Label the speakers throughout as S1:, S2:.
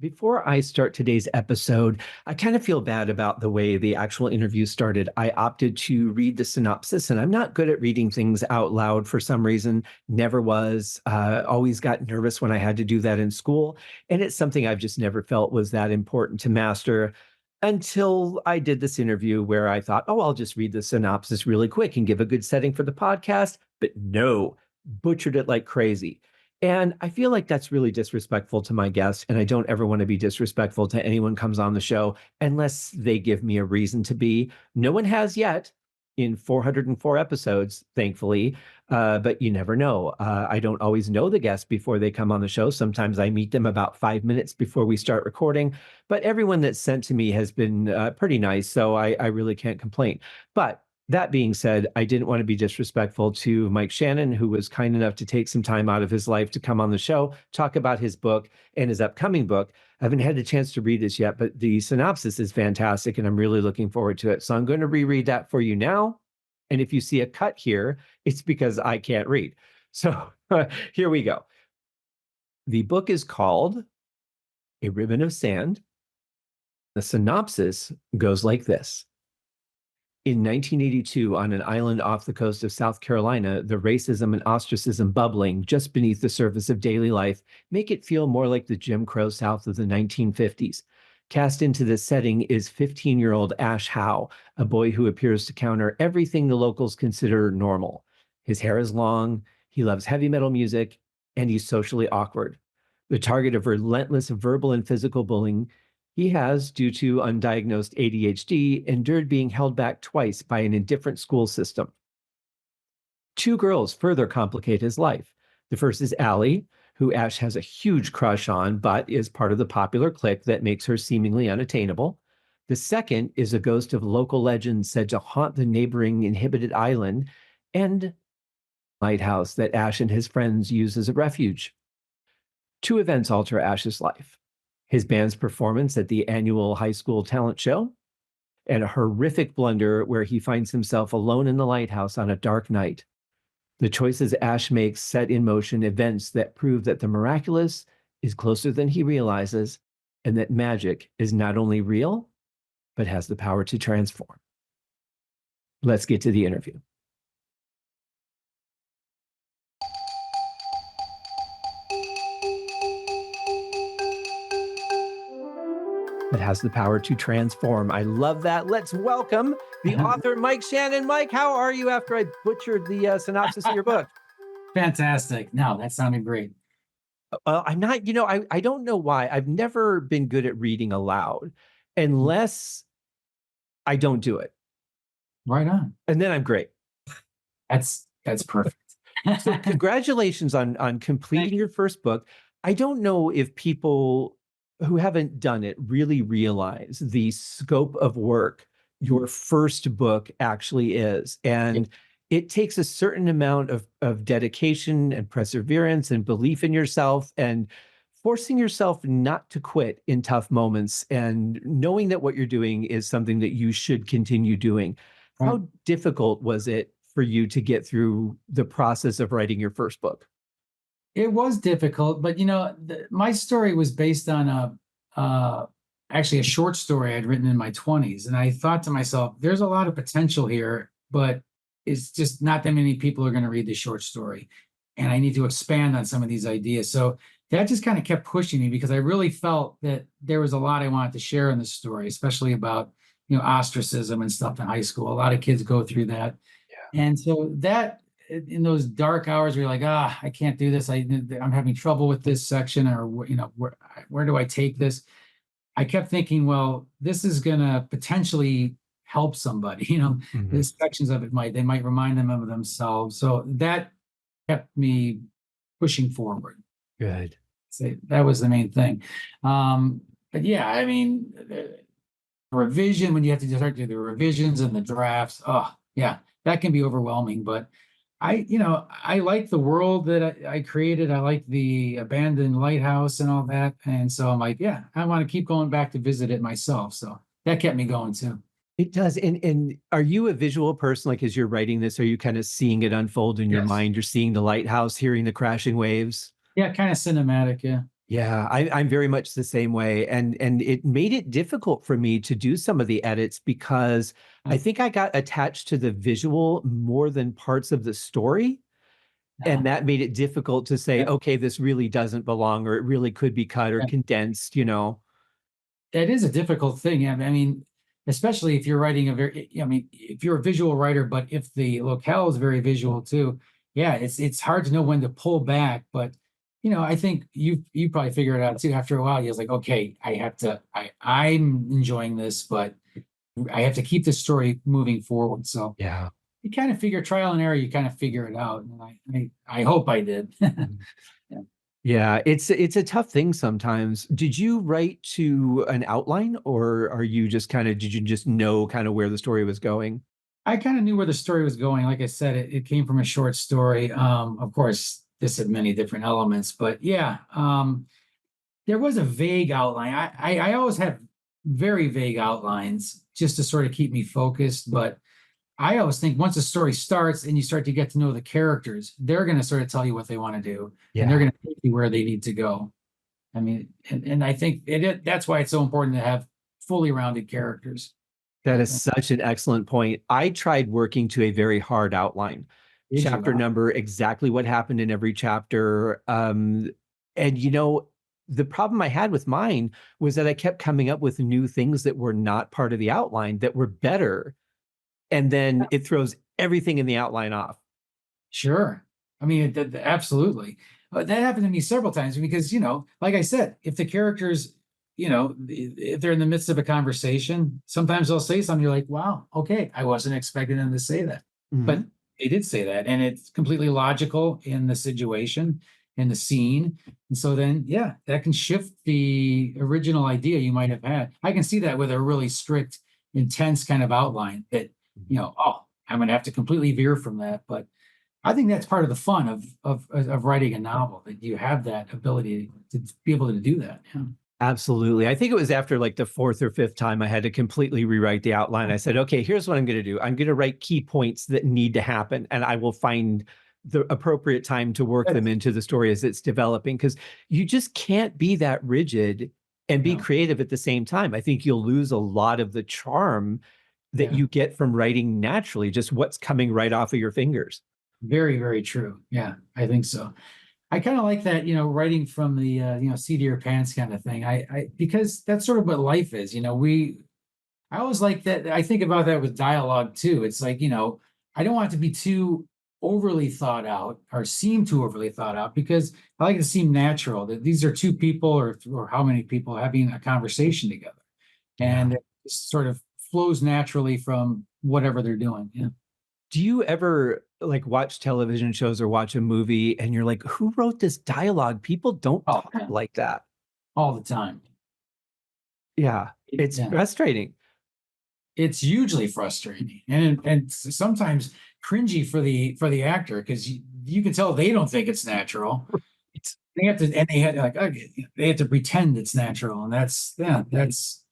S1: Before I start today's episode, I kind of feel bad about the way the actual interview started. I opted to read the synopsis, and I'm not good at reading things out loud for some reason. Never was. Always got nervous when I had to do that in school. And it's something I've just never felt was that important to master until I did this interview where I thought, oh, I'll just read the synopsis really quick and give a good setting for the podcast. But no, butchered it like crazy. And I feel like that's really disrespectful to my guests. And I don't ever want to be disrespectful to anyone comes on the show unless they give me a reason to be. No one has yet in 404 episodes, thankfully. But you never know. I don't always know the guests before they come on the show. Sometimes I meet them about 5 minutes before we start recording. But everyone that's sent to me has been pretty nice. So I really can't complain. But that being said, I didn't want to be disrespectful to Mike Shannon, who was kind enough to take some time out of his life to come on the show, talk about his book and his upcoming book. I haven't had a chance to read this yet, but the synopsis is fantastic, and I'm really looking forward to it. So I'm going to reread that for you now. And if you see a cut here, it's because I can't read. So here we go. The book is called A Ribbon of Sand. The synopsis goes like this. In 1982, on an island off the coast of South Carolina, the racism and ostracism bubbling just beneath the surface of daily life make it feel more like the Jim Crow South of the 1950s. Cast into this setting is 15-year-old Ash Howe, a boy who appears to counter everything the locals consider normal. His hair is long, he loves heavy metal music, and he's socially awkward. The target of relentless verbal and physical bullying, he has, due to undiagnosed ADHD, endured being held back twice by an indifferent school system. Two girls further complicate his life. The first is Allie, who Ash has a huge crush on, but is part of the popular clique that makes her seemingly unattainable. The second is a ghost of local legend said to haunt the neighboring inhabited island and a lighthouse that Ash and his friends use as a refuge. Two events alter Ash's life. His band's performance at the annual high school talent show, and a horrific blunder where he finds himself alone in the lighthouse on a dark night. The choices Ash makes set in motion events that prove that the miraculous is closer than he realizes, and that magic is not only real, but has the power to transform. Let's get to the interview. That has the power to transform. I love that. Let's welcome the author, Mike Shannon. Mike, how are you after I butchered the synopsis of your book?
S2: Fantastic. No, that sounded great.
S1: I'm not, I don't know why. I've never been good at reading aloud unless I don't do it.
S2: Right on.
S1: And then I'm great.
S2: That's perfect.
S1: So congratulations on completing your first book. I don't know if people who haven't done it really realize the scope of work your first book actually is. And it takes a certain amount of dedication and perseverance and belief in yourself and forcing yourself not to quit in tough moments and knowing that what you're doing is something that you should continue doing.
S2: Right.
S1: How difficult was it for you to get through the process of writing your first book?
S2: It was difficult, but my story was based on actually a short story I'd written in my 20s. And I thought to myself, there's a lot of potential here, but it's just not that many people are going to read the short story. And I need to expand on some of these ideas. So that just kind of kept pushing me because I really felt that there was a lot I wanted to share in this story, especially about, ostracism and stuff in high school. A lot of kids go through that. Yeah. And so that, in those dark hours where you're like, I can't do this. I'm having trouble with this section, or where do I take this? I kept thinking, well, this is going to potentially help somebody.
S1: Mm-hmm.
S2: The sections of it might remind them of themselves. So that kept me pushing forward.
S1: Good.
S2: So that was the main thing. But yeah, I mean, revision, when you have to start to do the revisions and the drafts. Oh yeah, that can be overwhelming, but I like the world that I created. I like the abandoned lighthouse and all that. And so I'm like, yeah, I want to keep going back to visit it myself. So that kept me going too.
S1: It does. And are you a visual person? Like, as you're writing this, are you kind of seeing it unfold in your mind? You're seeing the lighthouse, hearing the crashing waves?
S2: Yeah, kind of cinematic. Yeah.
S1: Yeah, I'm very much the same way, and it made it difficult for me to do some of the edits because I
S2: Uh,
S1: think I got attached to the visual more than parts of the story,
S2: uh,
S1: and that made it difficult to say,
S2: yeah,
S1: okay, this really doesn't belong, or it really could be cut or
S2: yeah.
S1: condensed, you know?
S2: That is a difficult thing. I mean, especially if you're writing a very, I mean, if you're a visual writer, but if the locale is very visual too, yeah, it's hard to know when to pull back. But I think you probably figure it out too. After a while, you're like, okay, I have to, I'm enjoying this, but I have to keep the story moving forward. So
S1: Yeah.
S2: you kind of figure trial and error, you kind of figure it out. And I hope I did.
S1: Mhm.
S2: Yeah.
S1: Yeah, it's a tough thing sometimes. Did you write to an outline, or are you just kind of did you just know kind of where the story was going?
S2: I kind of knew where the story was going. Like I said, it came from a short story. Of course, this had many different elements, but yeah, there was a vague outline. I always have very vague outlines just to sort of keep me focused. But I always think once a story starts and you start to get to know the characters, they're going to sort of tell you what they want to do, and they're
S1: Yeah.
S2: going to take you where they need to go. I mean, and I think that's why it's so important to have fully rounded characters.
S1: That is such an excellent point. I tried working to a very hard outline,
S2: Did you?
S1: chapter number, exactly what happened in every chapter. And the problem I had with mine was that I kept coming up with new things that were not part of the outline that were better. And then it throws everything in the outline off.
S2: Sure. I mean, absolutely. That happened to me several times because, like I said, if the characters, if they're in the midst of a conversation, sometimes they'll say something, you're like, wow, okay, I wasn't expecting them to say that. But
S1: Mhm.
S2: they did say that, and it's completely logical in the situation, in the scene. And so then, yeah, that can shift the original idea you might have had. I can see that with a really strict, intense kind of outline that, oh, I'm going to have to completely veer from that. But I think that's part of the fun of writing a novel, that you have that ability to be able to do that. Yeah.
S1: Absolutely. I think it was after like the fourth or fifth time I had to completely rewrite the outline. I said, okay, here's what I'm going to do. I'm going to write key points that need to happen, and I will find the appropriate time to work them
S2: That's,
S1: into the story as it's developing, because you just can't be that rigid and be
S2: yeah,
S1: creative at the same time. I think you'll lose a lot of the charm that
S2: yeah,
S1: you get from writing naturally, just what's coming right off of your fingers.
S2: very, very true. Yeah, I think so. I kind of like that, writing from the seat of your pants kind of thing. Because that's sort of what life is. I always like that. I think about that with dialogue too. It's like, I don't want it to be too overly thought out or seem too overly thought out, because I like it to seem natural that these are two people, or how many people having a conversation together,
S1: Yeah.
S2: and it just sort of flows naturally from whatever they're doing. Yeah.
S1: Do you ever like watch television shows or watch a movie and you're like, who wrote this dialogue? People don't
S2: Oh,
S1: talk
S2: yeah.
S1: like that.
S2: All the time.
S1: Yeah, it's
S2: Yeah.
S1: frustrating.
S2: It's hugely frustrating, and sometimes cringy for the actor, because you can tell they don't think it's natural.
S1: It's
S2: They have to, and they had like, okay, they have to pretend it's natural, and that's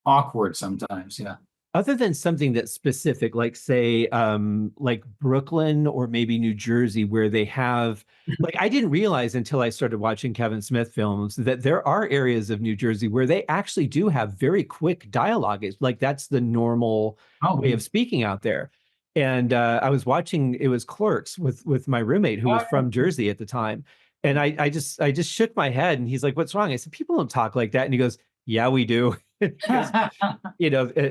S2: awkward sometimes. Yeah.
S1: other than something that's specific, like say, like Brooklyn or maybe New Jersey, where they have like I didn't realize until I started watching Kevin Smith films that there are areas of New Jersey where they actually do have very quick dialogue. It's like that's the normal
S2: Oh,
S1: way of speaking out there. And I was watching it was Clerks with my roommate who was from Jersey at the time. And I just shook my head and he's like, "What's wrong?" I said, "People don't talk like that." And he goes, "Yeah, we do." Because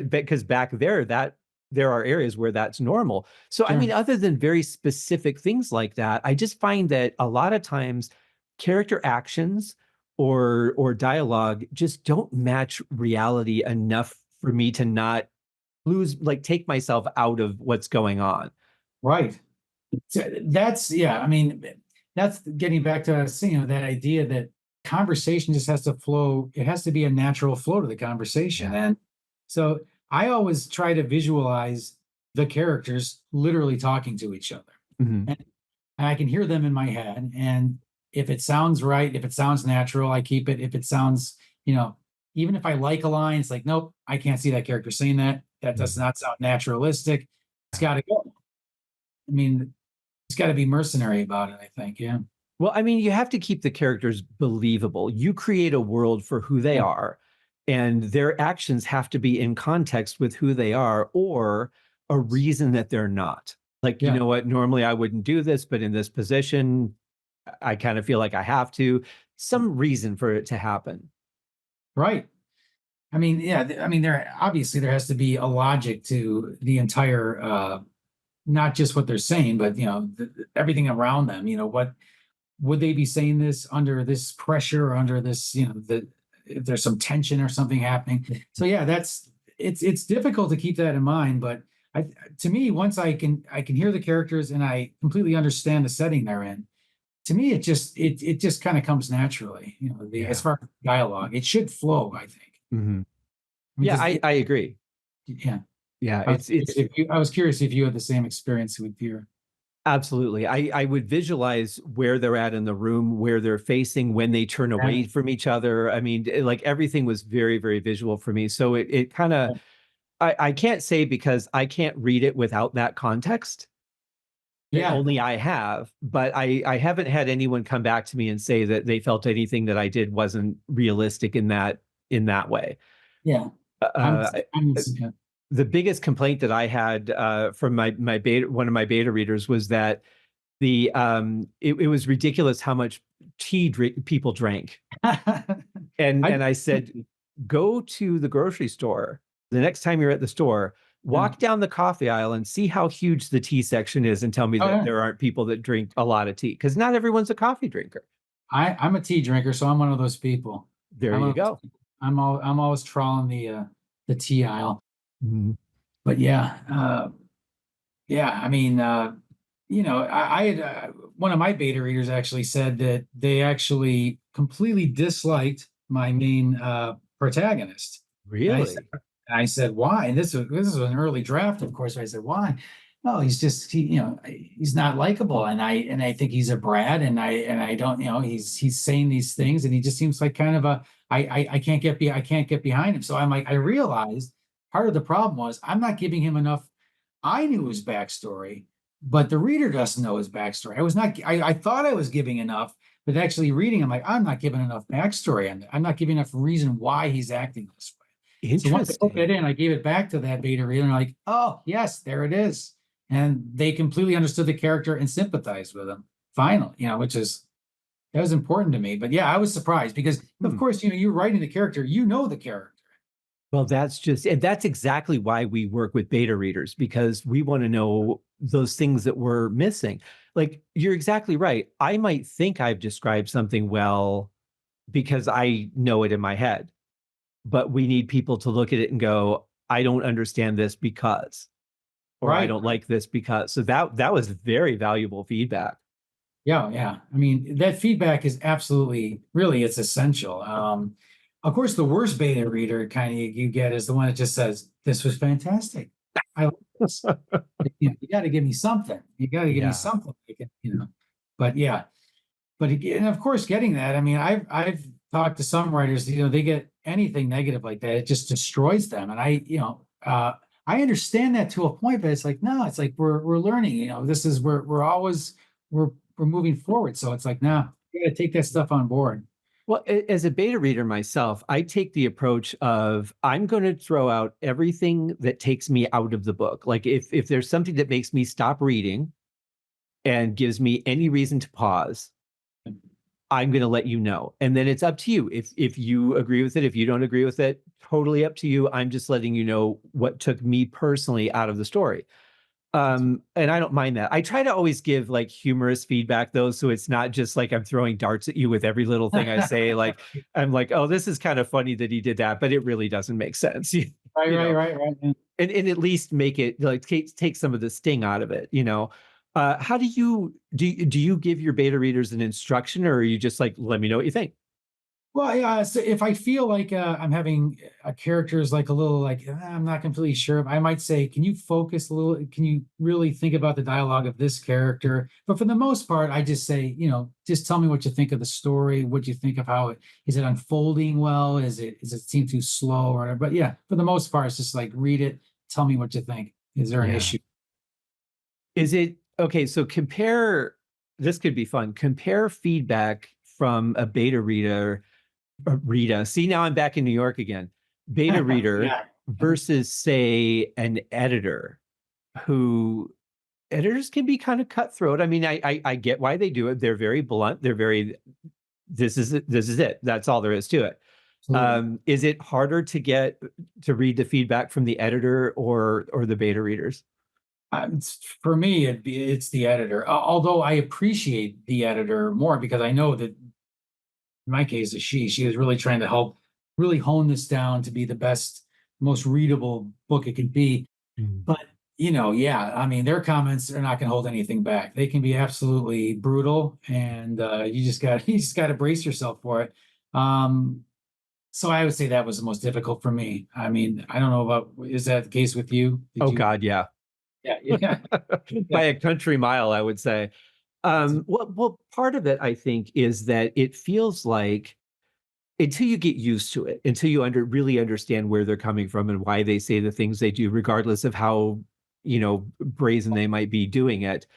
S1: because back there that there are areas where that's normal. So I
S2: sure.
S1: mean, other than very specific things like that, I just find that a lot of times character actions or dialogue just don't match reality enough for me to not lose like take myself out of what's going on.
S2: Right. So that's, yeah. I mean, that's getting back to us, that idea that conversation just has to flow. It has to be a natural flow to the conversation,
S1: Yeah.
S2: and so I always try to visualize the characters literally talking to each other,
S1: Mhm.
S2: and I can hear them in my head. And if it sounds right, if it sounds natural, I keep it. If it sounds, even if I like a line, it's like, nope, I can't see that character saying that. That does
S1: Mhm.
S2: not sound naturalistic. It's got to go. I mean, it's got to be mercenary about it, I think. Yeah.
S1: Well, I mean, you have to keep the characters believable. You create a world for who they
S2: Yeah.
S1: are, and their actions have to be in context with who they are or a reason that they're not. Like, you
S2: Yeah.
S1: know what? Normally I wouldn't do this, but in this position, I kind of feel like I have to. Some reason for it to happen.
S2: Right. I mean, yeah, I mean, there has to be a logic to the entire, not just what they're saying, but everything around them. What would they be saying this under this pressure or under this, if there's some tension or something happening. So yeah, it's difficult to keep that in mind, but to me, once I can hear the characters and I completely understand the setting they're in, to me it just kind of comes naturally. As
S1: Yeah.
S2: far as dialogue, it should flow, I think.
S1: Hmm.
S2: I mean,
S1: Yeah,
S2: just
S1: I agree.
S2: yeah.
S1: Yeah,
S2: I was
S1: it's
S2: I was curious if you had the same experience with your.
S1: absolutely. I would visualize where they're at in the room, where they're facing when they turn away
S2: Yeah.
S1: from each other. I mean, like everything was very, very visual for me. So it kind of, I can't say because I can't read it without that context that
S2: Yeah.
S1: only I have, but I haven't had anyone come back to me and say that they felt anything that I did wasn't realistic in that way.
S2: Yeah. I'm,
S1: Uh,
S2: I'm,
S1: the biggest complaint that I had from my beta one of my beta readers was that it was ridiculous how much people drank.
S2: I,
S1: And I said, go to the grocery store the next time you're at the store,
S2: yeah.
S1: walk down the coffee aisle and see how huge the tea section is and tell me
S2: Oh,
S1: that
S2: yeah.
S1: there aren't people that drink a lot of tea because not everyone's a coffee drinker.
S2: I'm a tea drinker, so I'm one of those people.
S1: There
S2: I'm one
S1: you
S2: of those
S1: go.
S2: people. I'm always trawling the tea aisle.
S1: Mhm.
S2: But yeah, yeah. I mean, I had one of my beta readers actually said that they actually completely disliked my main protagonist. And
S1: Really?
S2: I said, why? And this was an early draft, of course. I said, why? Oh, he's not likable, and I think he's a brat, and I don't, he's saying these things, and he just seems like kind of a I can't get behind him. So I'm like, I realized part of the problem was I'm not giving him enough. I knew his backstory, but the reader doesn't know his backstory. I thought I was giving enough, but actually reading, I'm like, I'm not giving enough backstory, and I'm not giving enough reason why he's acting this way. So once I put that
S1: Interesting.
S2: in, I gave it back to that beta reader, and they're like, oh, yes, there it is. And they completely understood the character and sympathized with him. Finally, that was important to me. But yeah, I was surprised because, of
S1: Hmm.
S2: course, you're writing the character, the character.
S1: Well, and that's exactly why we work with beta readers because we want to know those things that we're missing. Like, you're exactly right. I might think I've described something well because I know it in my head, but we need people to look at it and go, I don't understand this because, or I
S2: Right.
S1: don't like this because. So that was very valuable feedback.
S2: Yeah, yeah. I mean, that feedback is absolutely, really, it's essential. Of course, the worst beta reader kind of you get is the one that just says, "This was fantastic. I like this." You got to give me something. You got to give me
S1: Yeah.
S2: something. But yeah, but again, of course, getting that. I mean, I've talked to some writers. They get anything negative like that, it just destroys them. And I understand that to a point, but it's like no, it's like we're learning. This is we're always we're moving forward. So it's like no, you got to take that stuff on board.
S1: Well, as a beta reader myself, I take the approach of I'm going to throw out everything that takes me out of the book. Like if there's something that makes me stop reading and gives me any reason to pause, I'm going to let you know. And then it's up to you. If you agree with it, if you don't agree with it, totally up to you. I'm just letting you know what took me personally out of the story. And I don't mind that. I try to always give like humorous feedback though, so it's not just like I'm throwing darts at you with every little thing I say. Like I'm like, oh, this is kind of funny that he did that, but it really doesn't make sense.
S2: Right,
S1: You
S2: right,
S1: know,
S2: right, right. Yeah.
S1: and at least make it like take some of the sting out of it, you know. How do you give your beta readers an instruction or are you just like, let me know what you think?
S2: Well, yeah. So if I feel like I'm having a character is like a little like I'm not completely sure, I might say, "Can you focus a little? Can you really think about the dialogue of this character?" But for the most part, I just say, just tell me what you think of the story. What you think of how it is it unfolding well? Is it seem too slow or whatever? But yeah, for the most part, it's just like read it. Tell me what you think. Is there an
S1: Yeah.
S2: issue?
S1: Is it okay? So compare. this could be fun. Compare feedback from a beta reader, Rita. See, now I'm back in New York again. Beta reader
S2: Yeah.
S1: versus, say, an editor who editors can be kind of cutthroat. I mean, I get why they do it. They're very blunt. They're very, this is it. This is it. That's all there is to it.
S2: Absolutely.
S1: Is it harder to get to read the feedback from the editor or the beta readers?
S2: For me, it's the editor. Although I appreciate the editor more because I know that in my case, she is really trying to help really hone this down to be the best, most readable book it can be.
S1: Mm.
S2: But yeah, I mean, their comments are not going to hold anything back. They can be absolutely brutal, and you just got to brace yourself for it. Um, so I would say that was the most difficult for me. I mean, I don't know about is that the case with you? Did
S1: Oh
S2: you?
S1: God, yeah.
S2: Yeah, yeah,
S1: By
S2: yeah.
S1: a country mile, I would say. Well, part of it, I think, is that it feels like until you get used to it, until you really understand where they're coming from and why they say the things they do, regardless of how, brazen they might be doing it,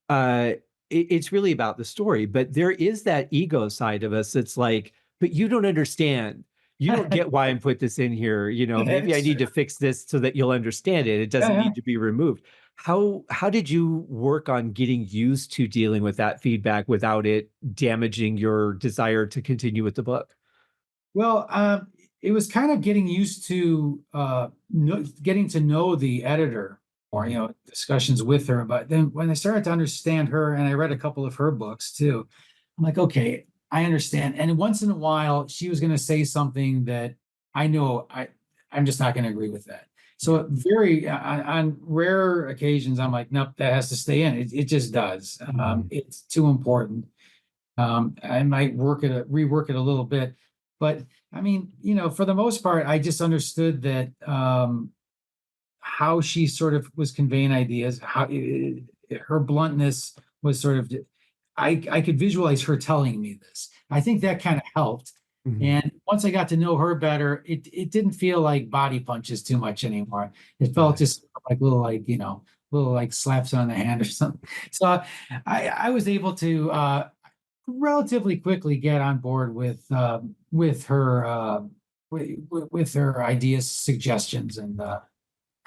S1: uh, it's really about the story. But there is that ego side of us that's like, but you don't understand. You don't get why I'm put this in here. Maybe I
S2: That's
S1: need to
S2: true.
S1: fix this so that you'll understand it. It
S2: Yeah,
S1: doesn't
S2: yeah.
S1: need to be removed. How did you work on getting used to dealing with that feedback without it damaging your desire to continue with the book?
S2: Well, it was kind of getting used to getting to know the editor or
S1: Mhm.
S2: discussions with her. But then when I started to understand her, and I read a couple of her books too, I'm like, okay, I understand. And once in a while, she was going to say something that I know I'm just not going to agree with that.
S1: Yeah.
S2: So very on rare occasions, I'm like, nope, that has to stay in. It just does.
S1: Mhm.
S2: It's too important. I might rework it a little bit, but I mean, for the most part, I just understood that how she sort of was conveying ideas, how her bluntness was sort of, I could visualize her telling me this. I think that kind of helped.
S1: Mhm.
S2: And once I got to know her better, it didn't feel like body punches too much anymore. It felt
S1: Right.
S2: just like little like slaps on the hand or something. So I was able to relatively quickly get on board with her with her ideas, suggestions, and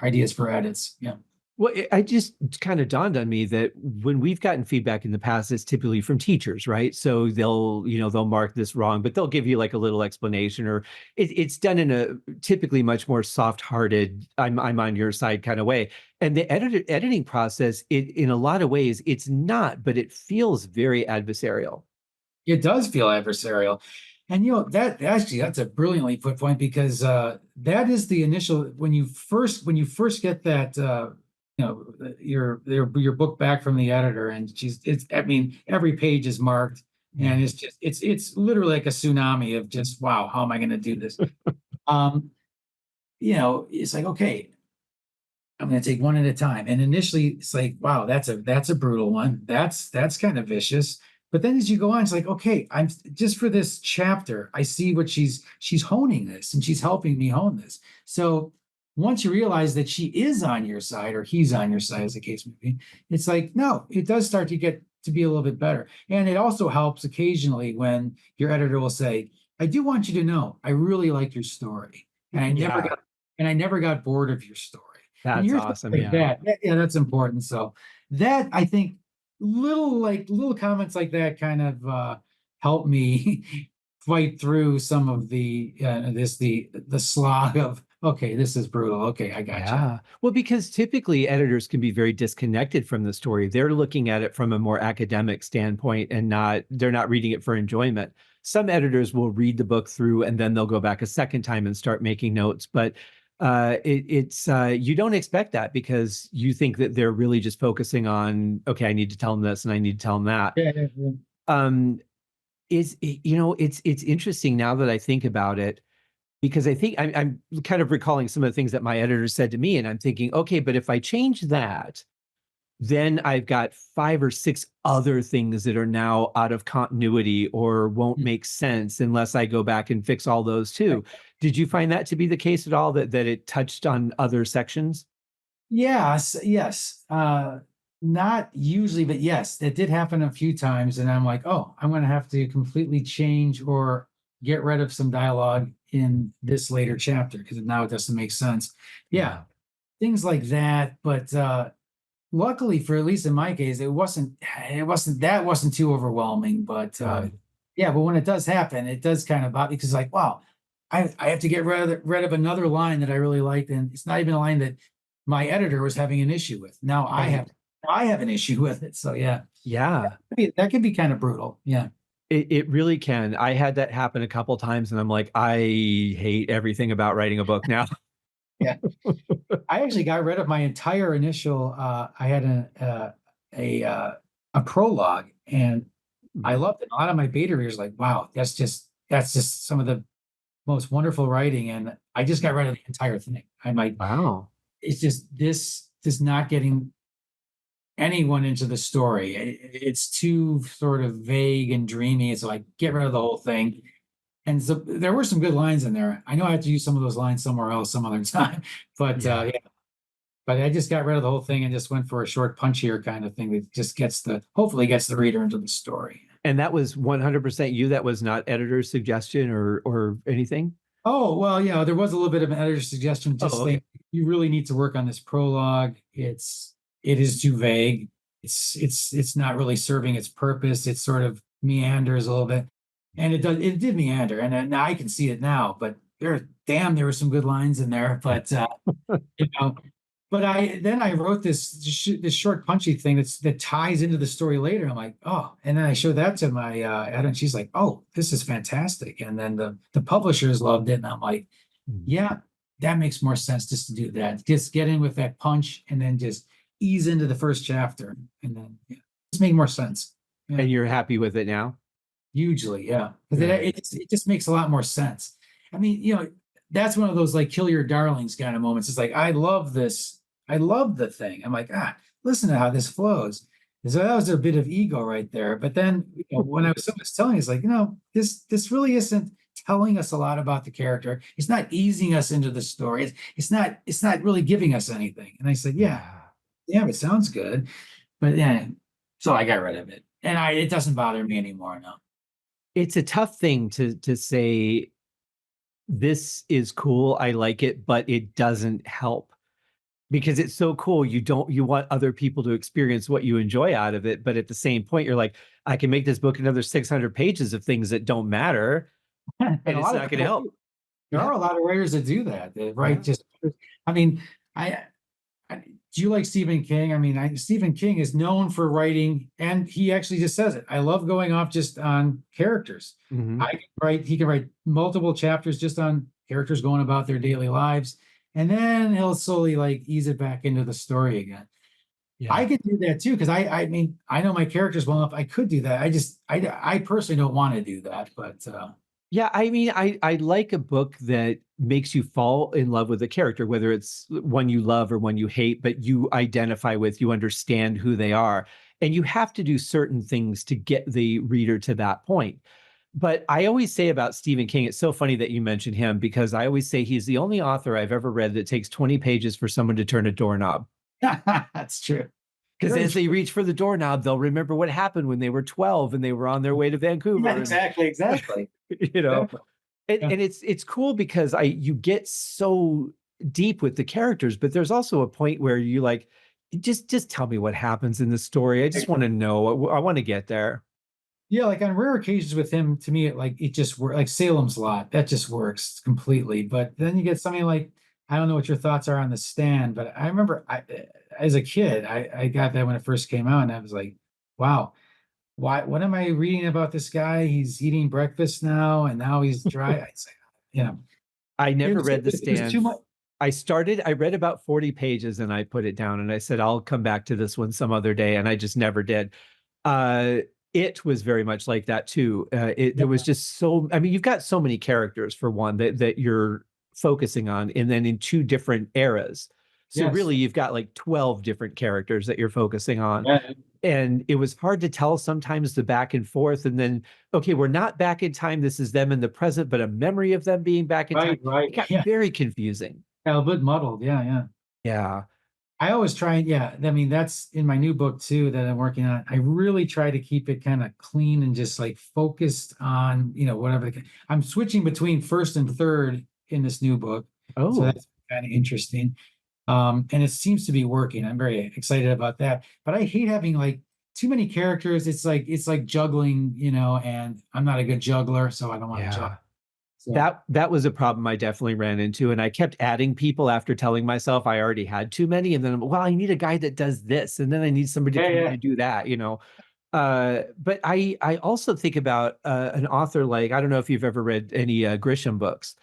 S2: ideas for edits. Yeah.
S1: Well, I just kind of dawned on me that when we've gotten feedback in the past, it's typically from teachers, right? So they'll mark this wrong, but they'll give you like a little explanation, or it's done in a typically much more soft-hearted, I'm on your side kind of way. And the editing process, in a lot of ways, it's not, but it feels very adversarial.
S2: It does feel adversarial. And that actually that's a brilliantly put point because that is the initial when you first get that your book back from the editor and it's I mean every page is marked and
S1: Mhm.
S2: it's literally like a tsunami of just wow, how am I going to do this? Um it's like okay, I'm going to take one at a time. And initially, it's like, wow, that's a brutal one. That's kind of vicious. But then as you go on, it's like, okay, I'm just for this chapter, I see what she's honing this and she's helping me hone this. So once you realize that she is on your side or he's on your side, as the case may be, it's like, no, it does start to get to be a little bit better. And it also helps occasionally when your editor will say, I do want you to know, I really like your story.
S1: Yeah,
S2: And I never got bored of your story and
S1: that's
S2: you're things
S1: awesome.
S2: like
S1: Yeah.
S2: that. Yeah, that's important. So that I think little comments like that kind of help me fight through some of the slog of okay, this is brutal. Okay, I gotcha.
S1: Yeah. Well, because typically editors can be very disconnected from the story. They're looking at it from a more academic standpoint and they're not reading it for enjoyment. Some editors will read the book through and then they'll go back a second time and start making notes. But it's you don't expect that because you think that they're really just focusing on, okay, I need to tell them this and I need to tell them that.
S2: Yeah, yeah, yeah.
S1: Um, it's interesting now that I think about it because I think I'm kind of recalling some of the things that my editor said to me, and I'm thinking, okay, but if I change that, then I've got 5 or 6 other things that are now out of continuity or won't
S2: Mm,
S1: make sense unless I go back and fix all those
S2: right.
S1: too. Did you find that to be the case at all, that it touched on other sections?
S2: Yes, yes. Not usually, but yes, that did happen a few times. And I'm like, oh, I'm going to have to completely change or get rid of some dialogue in this later chapter because now it doesn't make sense. Yeah,
S1: Yeah.
S2: things like that. But luckily, for at least in my case, that wasn't too overwhelming. But
S1: Good.
S2: yeah, but when it does happen, it does kind of bother because like, wow, I have to get rid of another line that I really liked, and it's not even a line that my editor was having an issue with. Now
S1: Right.
S2: I have an issue with it. So yeah,
S1: Yeah.
S2: that could be kind of brutal. Yeah.
S1: It really can. I had that happen a couple times and I'm like, I hate everything about writing a book now.
S2: Yeah. I actually got rid of my entire initial I had a uh, a prologue and I loved it. A lot of my beta readers like, wow, that's just some of the most wonderful writing. And I just got rid of the entire thing. I'm like,
S1: Wow.
S2: it's just this is not getting anyone into the story. It's too sort of vague and dreamy. It's like get rid of the whole thing. And so there were some good lines in there. I know I have to use some of those lines somewhere else some other time, but
S1: Yeah.
S2: yeah. But I just got rid of the whole thing and just went for a short, punchier kind of thing that just hopefully gets the reader into the story.
S1: And that was 100% you. That was not editor's suggestion or anything.
S2: Oh, well, yeah, there was a little bit of an editor's suggestion.
S1: Oh,
S2: Just
S1: okay.
S2: think you really need to work on this prologue. It is too vague. It's not really serving its purpose. It sort of meanders a little bit. And it did meander. And I can see it now, but there were some good lines in there. But you know, but I wrote this short punchy thing that ties into the story later. I'm like, oh, and then I showed that to my editor, and she's like, oh, this is fantastic. And then the publishers loved it, and I'm like,
S1: Mm.
S2: yeah, that makes more sense just to do that. Just get in with that punch, and then just ease into the first chapter, and then yeah, just make more sense. Yeah,
S1: And you're happy with it now?
S2: hugely, yeah, because
S1: Good.
S2: it just makes a lot more sense. I mean, that's one of those like kill your darlings kind of moments. It's like I love this, I love the thing. I'm like, listen to how this flows. And so that was a bit of ego right there. But then when I was telling, it's like, this really isn't telling us a lot about the character. It's not easing us into the story. It's not really giving us anything. And I said,
S1: Yeah.
S2: yeah, it sounds good, but yeah. So I got rid of it, and it doesn't bother me anymore now.
S1: It's a tough thing to say this is cool. I like it, but it doesn't help because it's so cool. You want other people to experience what you enjoy out of it. But at the same point, you're like, I can make this book another 600 pages of things that don't matter
S2: And
S1: and
S2: a
S1: it's
S2: lot of
S1: not going to
S2: people
S1: help.
S2: do. There
S1: Yeah.
S2: are a lot of writers that do that. They
S1: Yeah.
S2: write just, I mean, I, do you like Stephen King? I mean, Stephen King is known for writing, and he actually just says it. I love going off just on characters.
S1: Hmm.
S2: He can write multiple chapters just on characters going about their daily lives, and then he'll slowly like ease it back into the story again. I
S1: Yeah.
S2: could do that too, because I mean, I know my characters well enough. I could do that. I personally don't want to do that, but
S1: Yeah, I mean, I like a book that makes you fall in love with a character, whether it's one you love or one you hate, but you identify with, you understand who they are. And you have to do certain things to get the reader to that point. But I always say about Stephen King, it's so funny that you mentioned him because I always say he's the only author I've ever read that takes 20 pages for someone to turn a doorknob.
S2: that's true.
S1: Because
S2: Very
S1: as they
S2: true.
S1: reach for the doorknob, they'll remember what happened when they were 12 and they were on their way to
S2: Yeah,
S1: Vancouver. And,
S2: exactly.
S1: you know,
S2: Exactly.
S1: and,
S2: Yeah.
S1: and it's cool because you get so deep with the characters, but there's also a point where you like just tell me what happens in the story. I just want to know. I want to get there.
S2: Yeah, like on rare occasions with him, to me, it just works. Like Salem's Lot, that just works completely. But then you get something like, I don't know what your thoughts are on The Stand, but I remember as a kid, I got that when it first came out, and I was like, wow, what am I reading about this guy? He's eating breakfast now, and now he's dry. It's like, you know,
S1: I never read The
S2: it was too
S1: Stand.
S2: much.
S1: I read about 40 pages and I put it down and I said, I'll come back to this one some other day. And I just never did. Uh, it was very much like that too. There was just so, I mean, you've got so many characters for one that you're focusing on, and then in two different eras. So
S2: Yes.
S1: really, you've got like 12 different characters that you're focusing on.
S2: Yeah.
S1: And it was hard to tell sometimes the back and forth. And then, okay, we're not back in time. This is them in the present, but a memory of them being back in time.
S2: Right.
S1: It got
S2: Yeah.
S1: very confusing.
S2: A bit muddled. Yeah. Yeah.
S1: Yeah.
S2: I always try and yeah, I mean that's in my new book too that I'm working on. I really try to keep it kind of clean and just like focused on, whatever I'm switching between first and third in this new book. So
S1: Oh,
S2: that's kind of interesting. And it seems to be working. I'm very excited about that. But I hate having like too many characters. It's like juggling, and I'm not a good juggler, so I don't want to juggle.
S1: yeah.
S2: So
S1: That was a problem I definitely ran into, and I kept adding people after telling myself I already had too many, and then well, I need a guy that does this, and then I need somebody to
S2: yeah,
S1: come in
S2: yeah.
S1: and do that, you know. But I also think about an author like I don't know if you've ever read any Grisham books.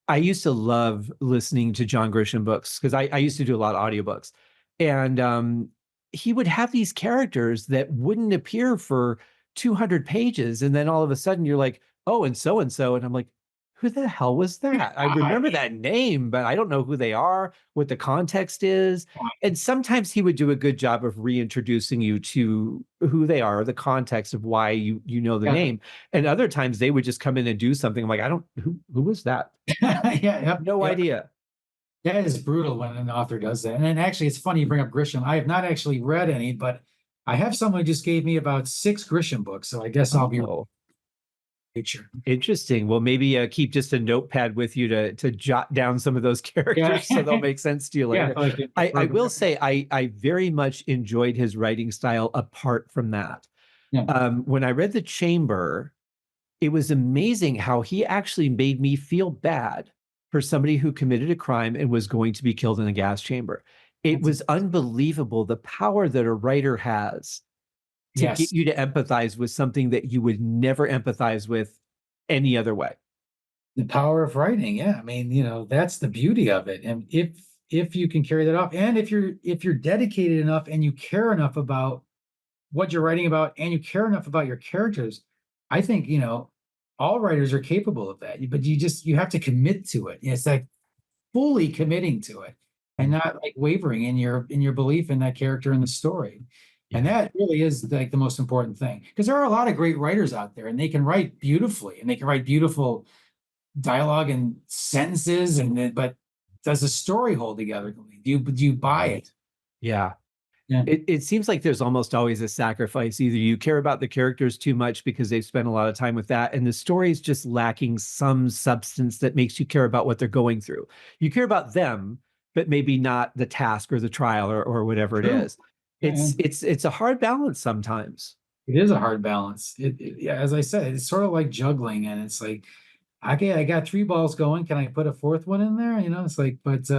S1: I used to love listening to John Grisham books because I used to do a lot of audiobooks. And he would have these characters that wouldn't appear for 200 pages. And then all of a sudden you're like, oh, and so and so. And I'm like, who the hell was that? I remember that name, but I don't know who they are, what the context is. And sometimes he would do a good job of reintroducing you to who they are, the context of why you know the
S2: Yeah.
S1: name. And other times they would just come in and do something. I'm like, I don't who was that?
S2: Yeah, yep,
S1: No
S2: yep.
S1: idea.
S2: That is brutal when an author does that. And then actually, it's funny you bring up Grisham. I have not actually read any, but I have someone who just gave me about 6 Grisham books. So I guess I'll be
S1: Oh,
S2: future.
S1: interesting. Well, maybe keep just a notepad with you to jot down some of those
S2: Yeah.
S1: characters so they'll make sense to you
S2: Yeah.
S1: later.
S2: Like
S1: I will say I very much enjoyed his writing style apart from that.
S2: yeah.
S1: When I read The Chamber, it was amazing how he actually made me feel bad for somebody who committed a crime and was going to be killed in a gas chamber. It
S2: That's a,
S1: was unbelievable the power that a writer has to get
S2: yes.
S1: you to empathize with something that you would never empathize with any other way.
S2: The power of writing. Yeah. I mean, that's the beauty of it. And if you can carry that off, and if you're dedicated enough and you care enough about what you're writing about and you care enough about your characters, I think, all writers are capable of that. But you have to commit to it. It's like fully committing to it and
S1: Mm.
S2: not like wavering in your belief in that character in the story. And
S1: Yeah.
S2: that really is like the most important thing because there are a lot of great writers out there and they can write beautifully and they can write beautiful dialogue and sentences but does the story hold together? Do you buy
S1: Right.
S2: it?
S1: Yeah.
S2: Yeah.
S1: It seems like there's almost always a sacrifice. Either you care about the characters too much because they've spent a lot of time with that, and the story is just lacking some substance that makes you care about what they're going through. You care about them, but maybe not the task or the trial or whatever it
S2: True.
S1: is.
S2: Yeah.
S1: It's a hard balance sometimes.
S2: It is a hard balance. Yeah, as I said, it's sort of like juggling, and it's like, okay, I got 3 balls going. Can I put a fourth one in there? It's like, but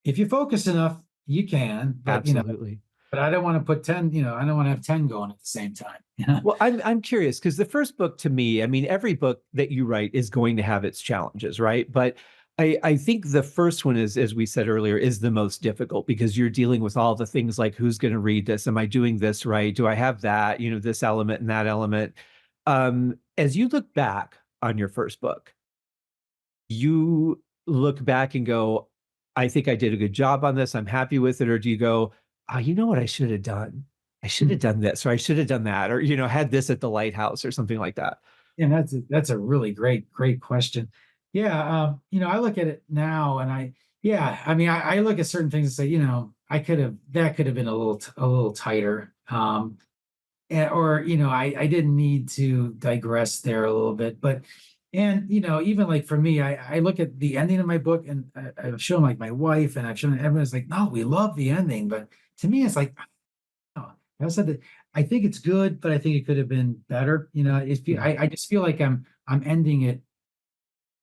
S2: if you focus enough, you can.
S1: Absolutely.
S2: But I don't want to put 10. I don't want to have 10 going at the same time. Yeah,
S1: Well, I'm curious because the first book to me, I mean, every book that you write is going to have its challenges, right? But I think the first one is, as we said earlier, is the most difficult because you're dealing with all the things like who's going to read this? Am I doing this right? Do I have that? This element and that element. As you look back on your first book, you look back and go, I think I did a good job on this. I'm happy with it. Or do you go, oh, you know what I should have done? I should have done this, or I should have done that, or, had this at the lighthouse or something like that.
S2: and that's a really great question. Yeah, I look at it now, and yeah, I mean, I look at certain things and say, that could have been a little tighter. Or I didn't need to digress there a little bit, but and even like for me, I look at the ending of my book and I've shown like my wife and I've shown everyone's like, no, we love the ending, but to me it's like, oh, I said that I think it's good, but I think it could have been better.
S1: Mm.
S2: I just feel like I'm ending it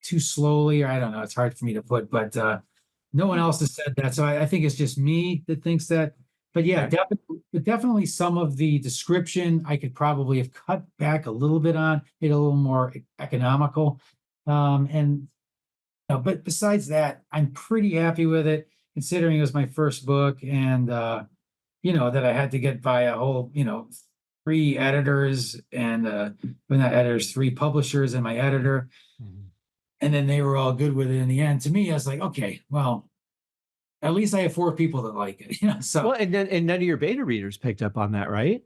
S2: too slowly, or I don't know, it's hard for me to put, but no one else has said that. So I think it's just me that thinks that. But yeah,
S1: Okay.
S2: definitely some of the description I could probably have cut back a little bit on, made it a little more economical. And but besides that, I'm pretty happy with it, considering it was my first book, and that I had to get by a whole, 3 editors and well, not editors, 3 publishers and my editor,
S1: Mhm.
S2: and then they were all good with it in the end. To me, I was like, okay, well, at least I have 4 people that like it. So
S1: Well, and none of your beta readers picked up on that, right?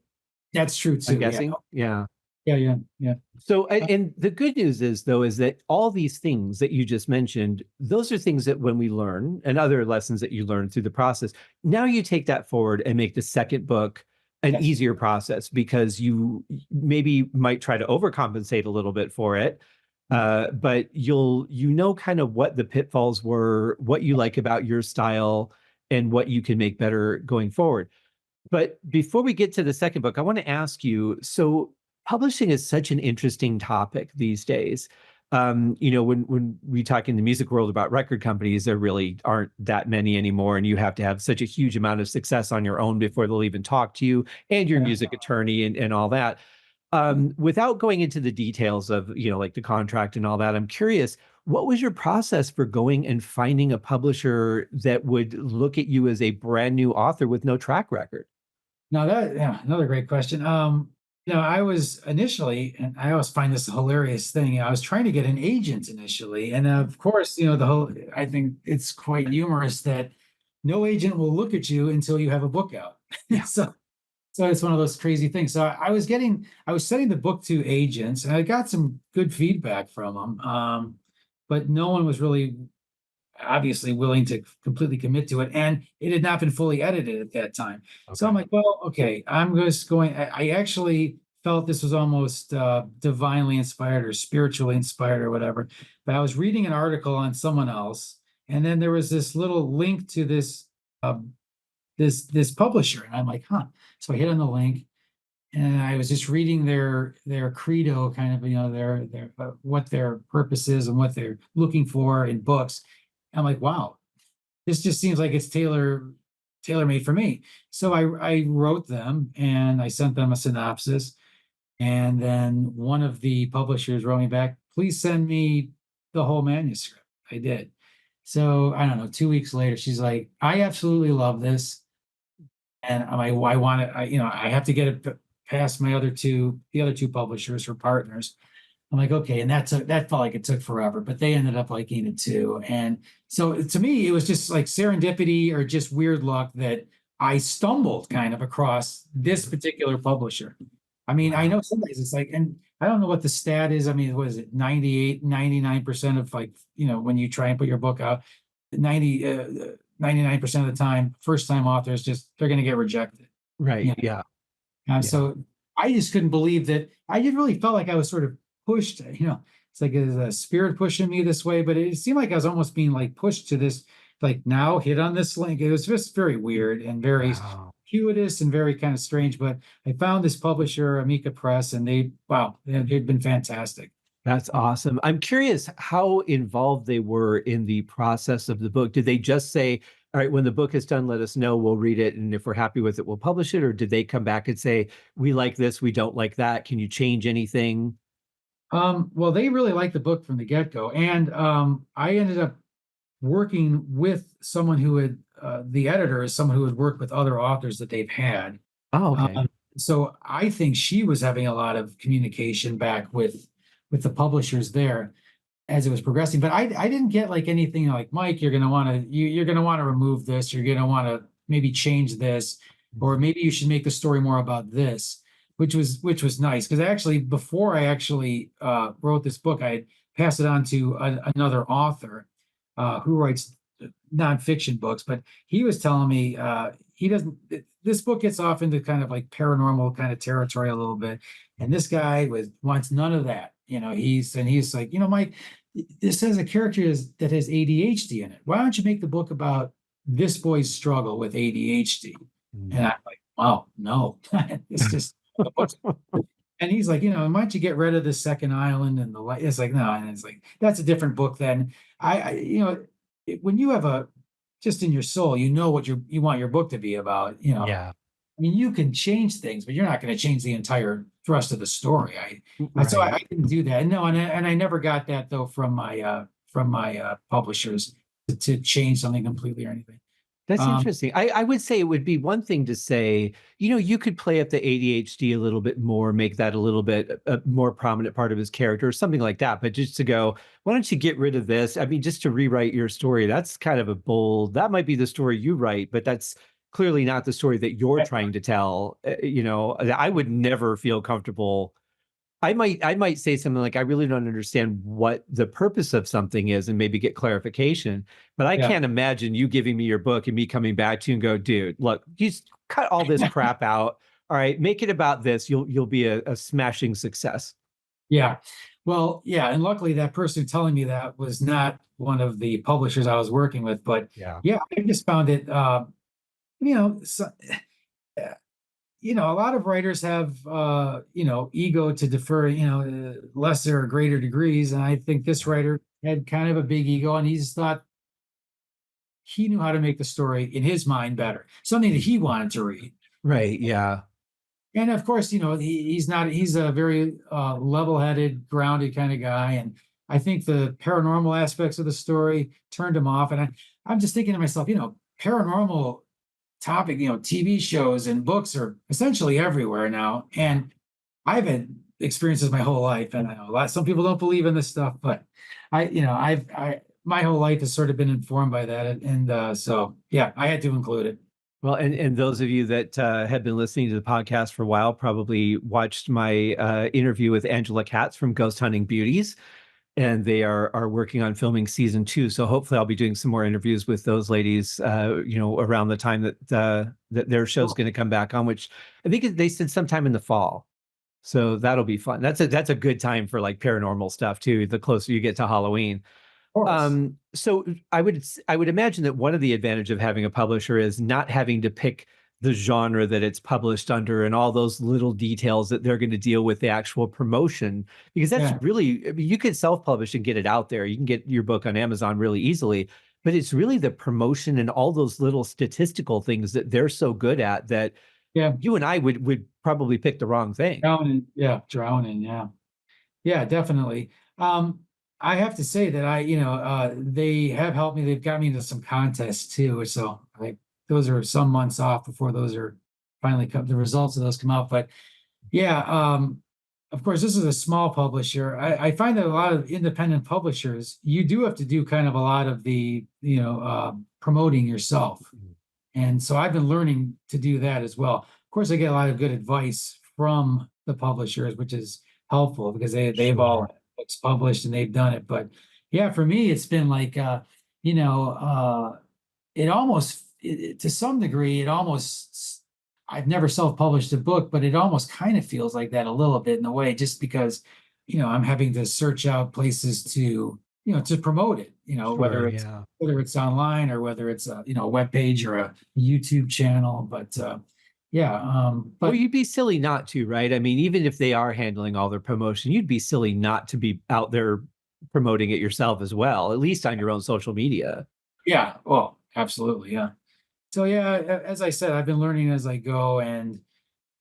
S2: that's true
S1: I'm
S2: too. Yeah.
S1: guessing. Yeah.
S2: Yeah, yeah, yeah.
S1: So,
S2: Uh,
S1: and the good news is, though, is that all these things that you just mentioned, those are things that when we learn and other lessons that you learn through the process, now you take that forward and make the second book an
S2: yes.
S1: easier process because you maybe might try to overcompensate a little bit for it. But you know kind of what the pitfalls were, what you like about your style, and what you can make better going forward. But before we get to the second book, I want to ask you, so publishing is such an interesting topic these days. When we talk in the music world about record companies, there really aren't that many anymore, and you have to have such a huge amount of success on your own before they'll even talk to you and your
S2: Yeah.
S1: music attorney and all that. Without going into the details of, like the contract and all that, I'm curious, what was your process for going and finding a publisher that would look at you as a brand new author with no track record?
S2: Now that, yeah, another great question. I was initially, and I always find this a hilarious thing. I was trying to get an agent initially, and of course, the whole. I think it's quite humorous that no agent will look at you until you have a book out.
S1: Yeah.
S2: So it's one of those crazy things. So I was sending the book to agents, and I got some good feedback from them. But no one was really obviously willing to completely commit to it, and it had not been fully edited at that time. So I'm
S1: Okay.
S2: like, well, okay, I'm just going. I actually felt this was almost divinely inspired or spiritually inspired or whatever. But I was reading an article on someone else, and then there was this little link to um, this publisher, and I'm like, huh. So I hit on the link, and I was just reading their credo, kind of, their what their purpose is and what they're looking for in books. I'm like, wow, this just seems like it's tailor made for me. So I wrote them and I sent them a synopsis, and then one of the publishers wrote me back, please send me the whole manuscript. I did. So I don't know, 2 weeks later, she's like, I absolutely love this. And I'm like, well, I want to, I have to get it past the other two publishers or partners. I'm like, okay, and that felt like it took forever, but they ended up liking it too. And so to me, it was just like serendipity or just weird luck that I stumbled kind of across this particular publisher. I mean, I
S1: Wow.
S2: know sometimes it's like, and I don't know what the stat is. I mean, what is it, 98, 99% of, like, when you try and put your book out, 99% of the time, first time authors they're going to get rejected.
S1: Right.
S2: Yeah.
S1: Yeah. Yeah.
S2: So I just couldn't believe that. I just really felt like I was sort of pushed, it's like there's a spirit pushing me this way, but it seemed like I was almost being like pushed to this, like, now hit on this link. It was just very weird and very
S1: Wow.
S2: fortuitous and very kind of strange. But I found this publisher, Amica Press, and wow, they've been fantastic.
S1: That's awesome. I'm curious how involved they were in the process of the book. Did they just say, all right, when the book is done, let us know, we'll read it, and if we're happy with it, we'll publish it? Or did they come back and say, we like this, we don't like that? Can you change anything?
S2: Well, they really liked the book from the get-go. And I ended up working with someone who had, the editor is someone who had worked with other authors that they've had.
S1: Oh, okay.
S2: Um, so I think she was having a lot of communication back with the publishers there as it was progressing. But I didn't get like anything like, Mike, you're gonna want to remove this, you're gonna want to maybe change this, or maybe you should make the story more about this, which was nice, because actually before I actually wrote this book, I had passed it on to another author who writes nonfiction books, but he was telling me he doesn't. This book gets off into kind of like paranormal kind of territory a little bit, and this guy wants none of that. He's like, Mike, this has a character that has ADHD in it. Why don't you make the book about this boy's struggle with ADHD? And
S1: Mm.
S2: I'm like, wow, no, it's just. And he's like, why don't you get rid of the second island and the light? It's like, no, and it's like, that's a different book then. When you have just in your soul, what you want your book to be about.
S1: Yeah.
S2: I mean, you can change things, but you're not going to change the entire thrust of the story. So I
S1: Right.
S2: didn't do that. No, and I never got that though from my publishers to change something completely or anything.
S1: That's
S2: Um,
S1: interesting. I would say it would be one thing to say, you could play up the ADHD a little bit more, make that a little bit a more prominent part of his character, or something like that. But just to go, why don't you get rid of this? I mean, just to rewrite your story, that's kind of a bold, that might be the story you write, but that's clearly not the story that you're trying to tell. I would never feel comfortable I might say something like, I really don't understand what the purpose of something is and maybe get clarification. But I
S2: Yeah.
S1: can't imagine you giving me your book and me coming back to you and go, dude, look, just cut all this crap out. All right, make it about this. You'll be a smashing success.
S2: Yeah. Well, yeah. And luckily that person telling me that was not one of the publishers I was working with. But
S1: Yeah.
S2: yeah, I just found it, you know, so, a lot of writers have, ego to defer, lesser or greater degrees. And I think this writer had kind of a big ego and he just thought he knew how to make the story in his mind better, something that he wanted to read.
S1: Right. Yeah.
S2: And of course, he's a very level-headed, grounded kind of guy. And I think the paranormal aspects of the story turned him off. And I'm just thinking to myself, paranormal topic, TV shows and books are essentially everywhere now. And I've had experiences my whole life, and I know some people don't believe in this stuff, but my whole life has sort of been informed by that. And so, yeah, I had to include it.
S1: Well, and those of you that have been listening to the podcast for a while probably watched my interview with Angela Katz from Ghost Hunting Beauties, and they are working on filming season 2. So hopefully, I'll be doing some more interviews with those ladies, around the time that their show's going to come back on, which I think they said sometime in the fall. So that'll be fun. That's a good time for like paranormal stuff too. The closer you get to Halloween.
S2: Of course.
S1: So I would imagine that one of the advantage of having a publisher is not having to pick the genre that it's published under and all those little details that they're going to deal with the actual promotion, because that's
S2: Yeah.
S1: really, I mean, you can self-publish and get it out there. You can get your book on Amazon really easily, but it's really the promotion and all those little statistical things that they're so good at that
S2: Yeah.
S1: you and I would probably pick the wrong thing.
S2: Drowning. Yeah. Drowning. Yeah. Yeah, definitely. I have to say that they have helped me. They've got me into some contests too. So those are some months off before those are finally come. The results of those come out. But yeah, of course, this is a small publisher. I find that a lot of independent publishers, you do have to do kind of a lot of the, promoting yourself. And so I've been learning to do that as well. Of course, I get a lot of good advice from the publishers, which is helpful because they've all
S1: Sure.
S2: had books published and they've done it. But yeah, for me, it's been like, you know, it almost, to some degree, I've never self-published a book, but it almost kind of feels like that a little bit in a way, just because, I'm having to search out places to promote it,
S1: Sure. Yeah.
S2: whether it's online or whether it's a web page or a YouTube channel. But yeah,
S1: Well,
S2: but
S1: you'd be silly not to, right? I mean, even if they are handling all their promotion, you'd be silly not to be out there promoting it yourself as well, at least on your own social media.
S2: yeah, well, absolutely, yeah. So yeah, as I said, I've been learning as I go, and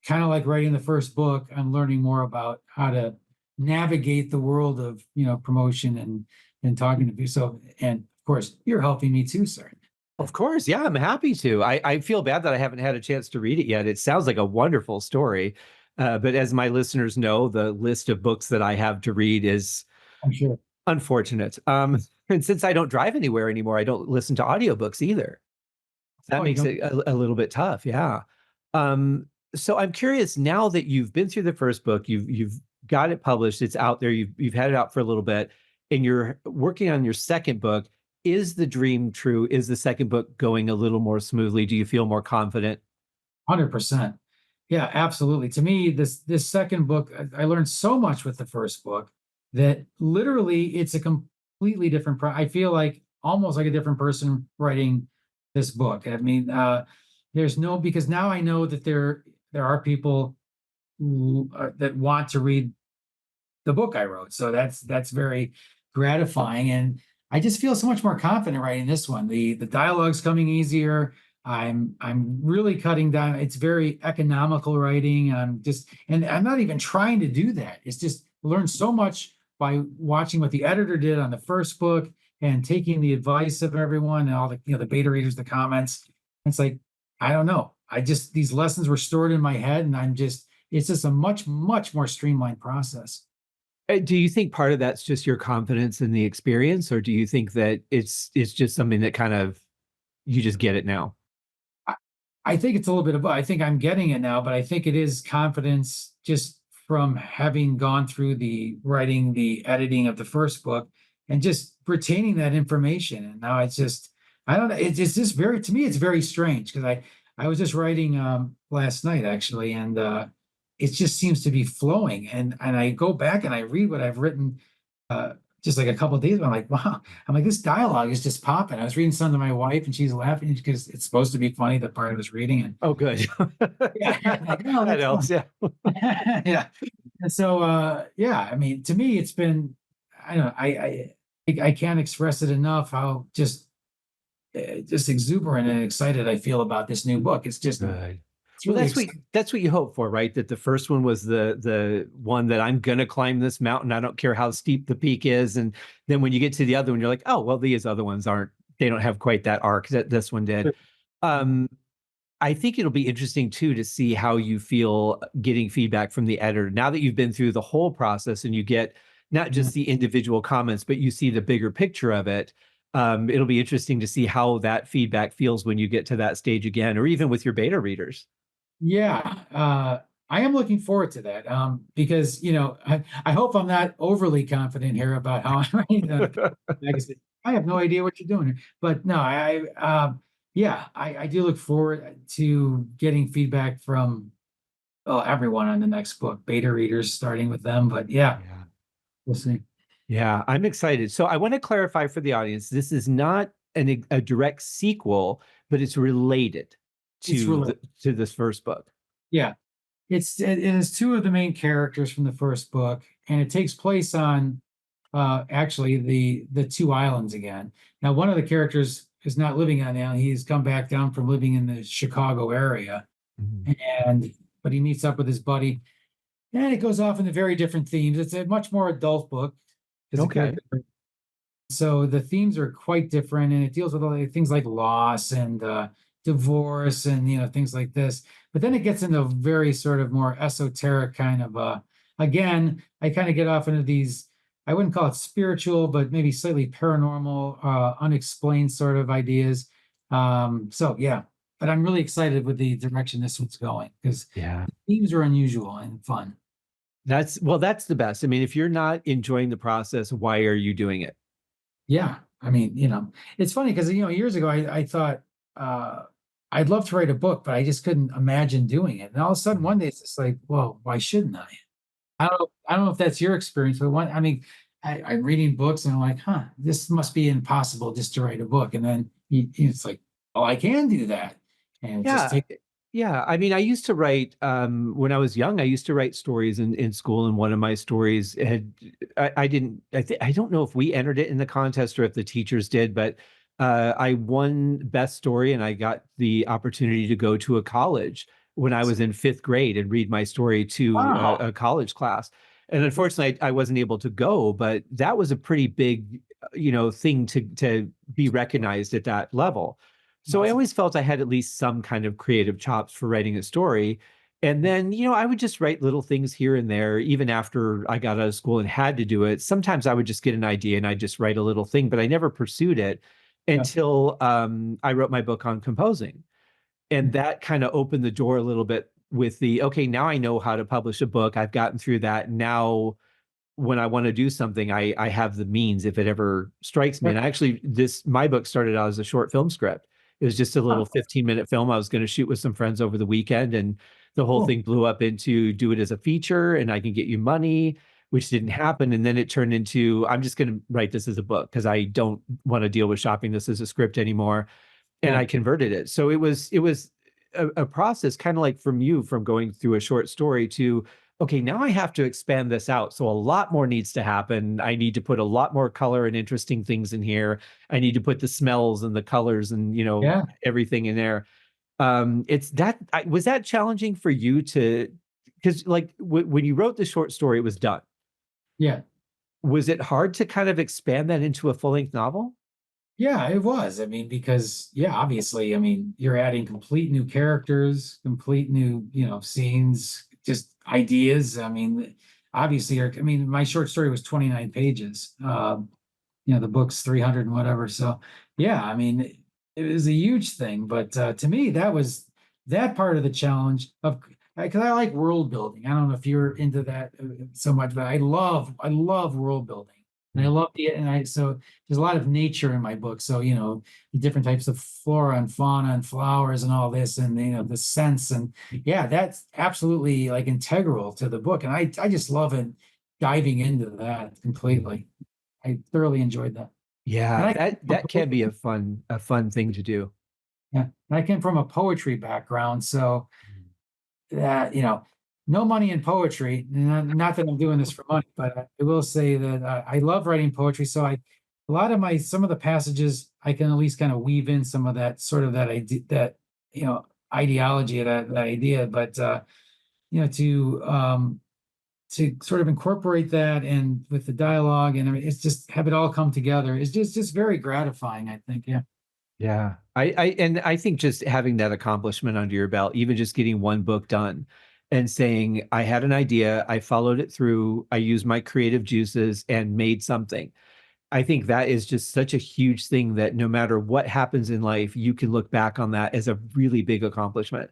S2: kind of like writing the first book, I'm learning more about how to navigate the world of promotion and talking to people. So, and of course, you're helping me too, sir.
S1: Of course. Yeah, I'm happy to. I feel bad that I haven't had a chance to read it yet. It sounds like a wonderful story. But as my listeners know, the list of books that I have to read is
S2: I'm sure.
S1: unfortunate. And since I don't drive anywhere anymore, I don't listen to audiobooks either. That
S2: Oh, you
S1: makes
S2: don't.
S1: it a little bit tough. Yeah. Um, so I'm curious, now that you've been through the first book, you've got it published, it's out there, you've had it out for a little bit, and you're working on your second book. Is the dream true? Is the second book going a little more smoothly? Do you feel more confident?
S2: 100%. Yeah, absolutely. To me, this second book, I learned so much with the first book that literally it's a completely different. I feel like almost like a different person writing this book. I mean, there's no because now I know that there are people that want to read the book I wrote. So that's very gratifying, and I just feel so much more confident writing this one. The dialogue's coming easier. I'm really cutting down. It's very economical writing. And I'm not even trying to do that. It's just learned so much by watching what the editor did on the first book and taking the advice of everyone and all the beta readers, the comments. It's like, I don't know. These lessons were stored in my head, and it's just a much, much more streamlined process.
S1: Do you think part of that's just your confidence in the experience, or do you think that it's just something that kind of you just get it now?
S2: I, I think it's a little bit of, I think I'm getting it now, but I think it is confidence just from having gone through the writing, the editing of the first book, and just retaining that information. And now it's just, I don't know, it's just very, to me, it's very strange because I was just writing last night actually, and it just seems to be flowing. And I go back and I read what I've written uh, just like a couple of days ago. I'm like, wow, I'm like, this dialogue is just popping. I was reading something to my wife and she's laughing because it's supposed to be funny, the part I was reading. And
S1: Oh, good.
S2: yeah, I'm like, oh,
S1: That
S2: that's
S1: helps.
S2: fun.
S1: Yeah.
S2: Yeah. And so yeah, I mean, to me, it's been, I don't know, I can't express it enough how just exuberant and excited I feel about this new book. It's just,
S1: Good.
S2: it's
S1: Well,
S2: really exciting.
S1: that's what you hope for, right? That the first one was the one that I'm gonna climb this mountain. I don't care how steep the peak is. And then when you get to the other one, you're like, oh, well, these other ones aren't, they don't have quite that arc that this one did. Um, I think it'll be interesting too to see how you feel getting feedback from the editor now that you've been through the whole process and you get not
S2: Yeah.
S1: just the individual comments, but you see the bigger picture of it. It'll be interesting to see how that feedback feels when you get to that stage again, or even with your beta readers.
S2: Yeah, I am looking forward to that because I hope I'm not overly confident here about how I'm writing the magazine. I have no idea what you're doing here, but no, yeah, I do look forward to getting feedback from everyone on the next book, beta readers, starting with them. But yeah,
S1: Yeah.
S2: we'll see.
S1: Yeah, I'm excited. So I want to clarify for the audience, this is not a direct sequel, but it's related
S2: It's really
S1: to this first book.
S2: yeah, it is two of the main characters from the first book, and it takes place on actually the two islands again. Now, one of the characters is not living on the island. He's come back down from living in the Chicago area,
S1: Mhm.
S2: and but he meets up with his buddy, and it goes off into very different themes. It's a much more adult book because the
S1: Okay.
S2: character. So the themes are quite different, and it deals with all the things like loss and divorce and things like this. But then it gets into very sort of more esoteric kind of again, I kind of get off into these, I wouldn't call it spiritual, but maybe slightly paranormal, unexplained sort of ideas. So yeah, but I'm really excited with the direction this one's going because
S1: Yeah.
S2: the themes are unusual and fun.
S1: That's the best. I mean, if you're not enjoying the process, why are you doing it?
S2: Yeah. I mean, it's funny because, years ago I thought uh, I'd love to write a book, but I just couldn't imagine doing it. And all of a sudden one day it's just like, well, why shouldn't I? I don't know if that's your experience, but I mean, I'm reading books and I'm like, huh, this must be impossible just to write a book. And then it's like, oh, I can do that. And it just
S1: Yeah.
S2: take
S1: Yeah. I mean, I used to write when I was young, I used to write stories in school, and one of my stories had I didn't I don't know if we entered it in the contest or if the teachers did, but I won best story and I got the opportunity to go to a college when I was in fifth grade and read my story to
S2: wow.
S1: a college class. And unfortunately, I wasn't able to go, but that was a pretty big, thing to be recognized at that level. So I
S2: That's
S1: always felt I had at least some kind of creative chops for writing a story. And then, I would just write little things here and there, even after I got out of school and had to do it. Sometimes I would just get an idea and I'd just write a little thing, but I never pursued it
S2: yeah.
S1: until I wrote my book on composing. And
S2: Mm.
S1: that kind of opened the door a little bit with okay, now I know how to publish a book. I've gotten through that. Now when I want to do something, I have the means if it ever strikes me.
S2: Yeah.
S1: And actually, my book started out as a short film script. It was just a little
S2: Oh,
S1: 15-minute film I was going to shoot with some friends over the weekend, and the whole
S2: cool.
S1: thing blew up into do it as a feature, and I can get you money, which didn't happen. And then it turned into I'm just going to write this as a book because I don't want to deal with shopping this as a script anymore, and
S2: Yeah.
S1: I converted it. So it was a process kind of like from going through a short story to okay, now I have to expand this out. So a lot more needs to happen. I need to put a lot more color and interesting things in here. I need to put the smells and the colors and
S2: Yeah.
S1: everything in there. It's that was that challenging for you to because like when you wrote the short story, it was done.
S2: Yeah.
S1: Was it hard to kind of expand that into a full-length novel?
S2: Yeah, it was. I mean, because yeah, obviously, I mean, you're adding complete new characters, complete new, scenes, just ideas. I mean, obviously, I mean, my short story was 29 pages. The book's 300 and whatever. So yeah, I mean, it was a huge thing. But to me, that was that part of the challenge of because I like world building. I don't know if you're into that so much, but I love world building. And I
S1: Mm.
S2: love so there's a lot of nature in my book. So, the different types of flora and fauna and flowers and all this, and, the scents. And yeah, that's absolutely like integral to the book. And I just love it diving into that completely. I thoroughly enjoyed that. And
S1: Yeah,
S2: I came from
S1: that can be a fun thing to do.
S2: yeah, and I came from a poetry background, so that no money in poetry. Not that I'm doing this for money, but I will say that I love writing poetry. So a lot of some of the passages I can at least kind of weave in some of that sort of that idea, that ideology, that idea, but to sort of incorporate that and with the dialogue, and I mean, it's just have it all come together. It's just very gratifying, I think. Yeah.
S1: Yeah. And I think just having that accomplishment under your belt, even just getting one book done and saying, I had an idea, I followed it through, I used my creative juices and made something. I think that is just such a huge thing that no matter what happens in life, you can look back on that as a really big accomplishment.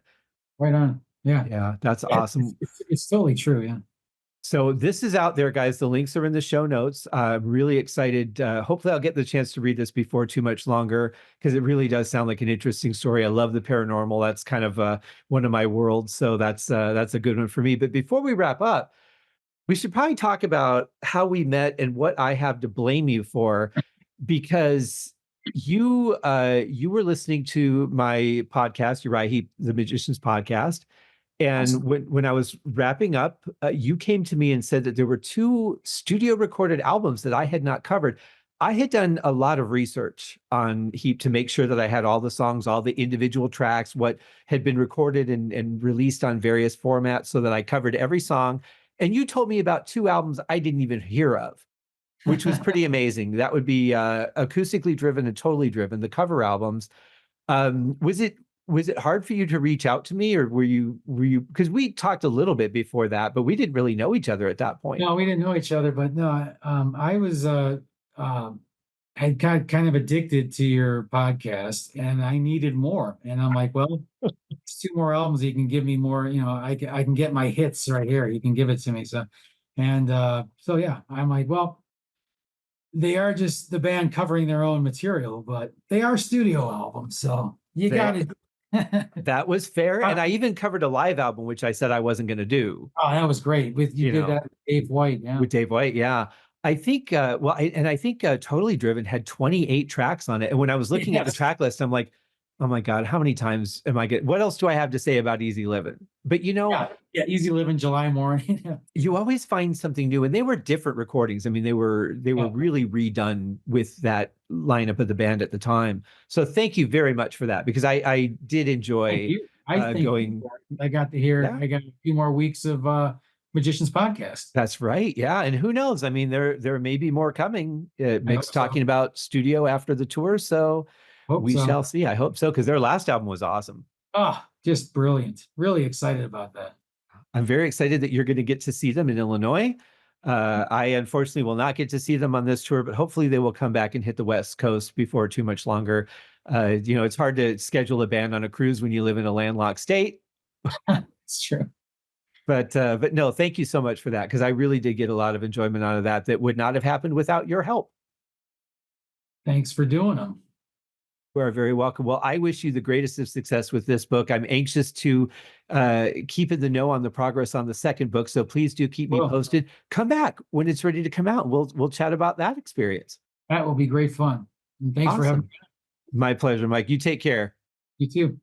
S2: Right on. Yeah.
S1: Yeah, that's
S2: Yeah,
S1: awesome.
S2: it's totally true. Yeah.
S1: So this is out there, guys. The links are in the show notes. I'm really excited. Hopefully, I'll get the chance to read this before too much longer because it really does sound like an interesting story. I love the paranormal. That's kind of one of my worlds. So that's a good one for me. But before we wrap up, we should probably talk about how we met and what I have to blame you for, because you were listening to my podcast, Uriah Heep, the Magician's Podcast. And
S2: Awesome.
S1: when I was wrapping up, you came to me and said that there were two studio recorded albums that I had not covered. I had done a lot of research on Heap to make sure that I had all the songs, all the individual tracks, what had been recorded and released on various formats so that I covered every song. And you told me about two albums I didn't even hear of, which was pretty amazing. That would be Acoustically Driven and Totally Driven, the cover albums. Was it hard for you to reach out to me, or were you because we talked a little bit before that, but we didn't really know each other at that point.
S2: No, we didn't know each other, but no, I was um had got kind of addicted to your podcast, and I needed more. And I'm like, well, it's two more albums. You can give me more. I can get my hits right here. You can give it to me. So, and so yeah, I'm like, well, they are just the band covering their own material, but they are studio albums. So you got
S1: That
S2: it.
S1: that was fair, and I even covered a live album, which I said I wasn't going to do.
S2: Oh, that was great. You
S1: You
S2: did
S1: know,
S2: that with Dave White. Yeah.
S1: with Dave White, yeah. I think, I think Totally Driven had 28 tracks on it. And when I was looking at the
S2: Yes.
S1: track list, I'm like, oh my God, how many times am I getting, what else do I have to say about Easy Living? But
S2: Yeah. Yeah. Easy Living, July Morning. Yeah.
S1: you always find something new, and they were different recordings. I mean, they were
S2: Yeah.
S1: really redone with that lineup of the band at the time. So thank you very much for that, because I did
S2: Thank
S1: enjoy
S2: you. I thank you
S1: going.
S2: for it. I got to hear,
S1: Yeah,
S2: I got a few more weeks of Magician's Podcast.
S1: that's right. Yeah, and who knows? I mean, there may be more coming.
S2: I
S1: Mick's
S2: hope so.
S1: talking about studio after the tour, so
S2: Hope
S1: we
S2: so.
S1: shall see. I hope so, because their last album was awesome.
S2: Oh, just brilliant. Really excited about that.
S1: I'm very excited that you're going to get to see them in Illinois. I unfortunately will not get to see them on this tour, but hopefully they will come back and hit the West Coast before too much longer. It's hard to schedule a band on a cruise when you live in a landlocked state.
S2: It's true.
S1: But no, thank you so much for that, because I really did get a lot of enjoyment out of that. That would not have happened without your help.
S2: Thanks for doing them.
S1: You are very welcome. Well, I wish you the greatest of success with this book. I'm anxious to keep in the know on the progress on the second book. So please do keep me
S2: Well,
S1: posted. Come back when it's ready to come out. We'll chat about that experience.
S2: that will be great fun. And thanks for having
S1: Awesome. My pleasure, Mike. You take care.
S2: me. You too.